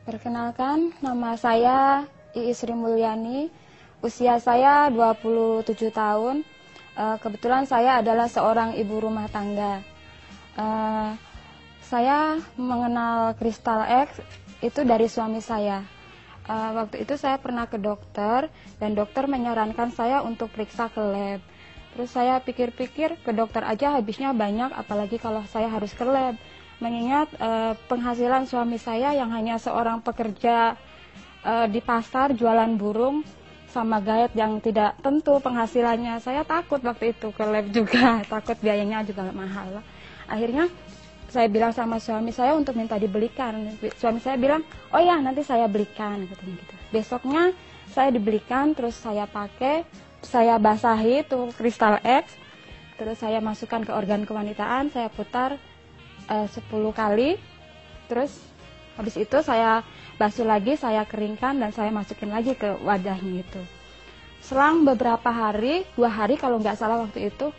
Perkenalkan, nama saya Iis Sri Mulyani, usia saya 27 tahun. Kebetulan saya adalah seorang ibu rumah tangga. Saya mengenal Crystal X itu dari suami saya. Waktu itu saya pernah ke dokter dan dokter menyarankan saya untuk periksa ke lab. Terus saya pikir-pikir ke dokter aja habisnya banyak, apalagi kalau saya harus ke lab. Mengingat penghasilan suami saya yang hanya seorang pekerja di pasar jualan burung sama guide yang tidak tentu penghasilannya, saya takut waktu itu ke lab juga, takut biayanya juga mahal. Akhirnya saya bilang sama suami saya untuk minta dibelikan. Suami saya bilang, oh ya nanti saya belikan, katanya gitu. Besoknya saya dibelikan, terus saya pakai, saya basahi itu Crystal X, terus saya masukkan ke organ kewanitaan, saya putar 10 kali, terus habis itu saya basuh lagi, saya keringkan dan saya masukin lagi ke wadahnya itu. Selang beberapa hari, 2 hari kalau nggak salah waktu itu,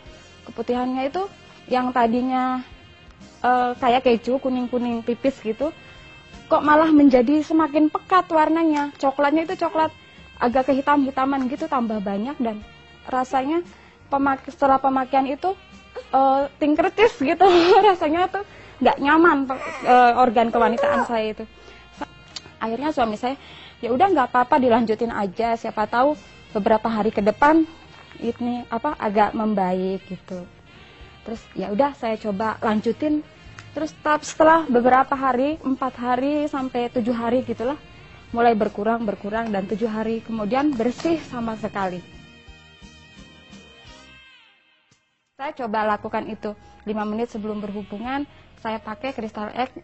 keputihannya itu yang tadinya kayak keju kuning-kuning tipis gitu, kok malah menjadi semakin pekat warnanya. Coklatnya itu coklat agak kehitam-hitaman gitu, tambah banyak, dan rasanya setelah pemakaian itu tingkertis gitu. Rasanya tuh nggak nyaman organ kewanitaan saya itu. Akhirnya suami saya, ya udah nggak apa-apa dilanjutin aja, siapa tahu beberapa hari ke depan ini agak membaik gitu. Terus ya udah saya coba lanjutin. Terus setelah beberapa hari, 4 hari sampai 7 hari gitulah, mulai berkurang dan 7 hari kemudian bersih sama sekali. Saya coba lakukan itu 5 menit sebelum berhubungan, saya pakai Crystal X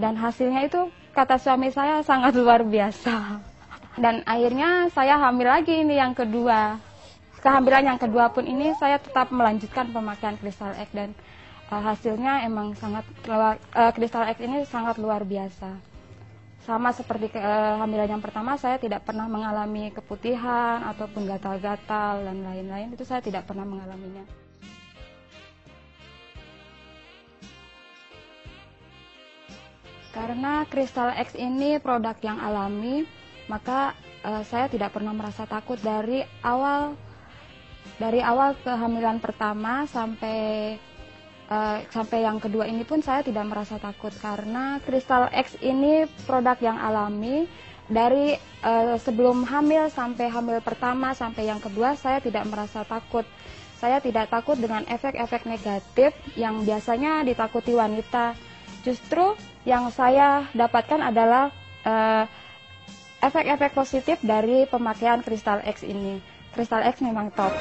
dan hasilnya itu kata suami saya sangat luar biasa. Dan akhirnya saya hamil lagi ini yang kedua. Kehamilan yang kedua pun ini saya tetap melanjutkan pemakaian Crystal X dan hasilnya emang sangat Crystal X ini sangat luar biasa. Sama seperti kehamilan yang pertama, saya tidak pernah mengalami keputihan ataupun gatal-gatal dan lain-lain, itu saya tidak pernah mengalaminya. Karena Crystal X ini produk yang alami, maka saya tidak pernah merasa takut dari awal kehamilan pertama sampai yang kedua ini pun saya tidak merasa takut, karena Crystal X ini produk yang alami. Dari sebelum hamil sampai hamil pertama sampai yang kedua saya tidak merasa takut. Saya tidak takut dengan efek-efek negatif yang biasanya ditakuti wanita. Justru yang saya dapatkan adalah efek-efek positif dari pemakaian Crystal X ini. Crystal X memang top.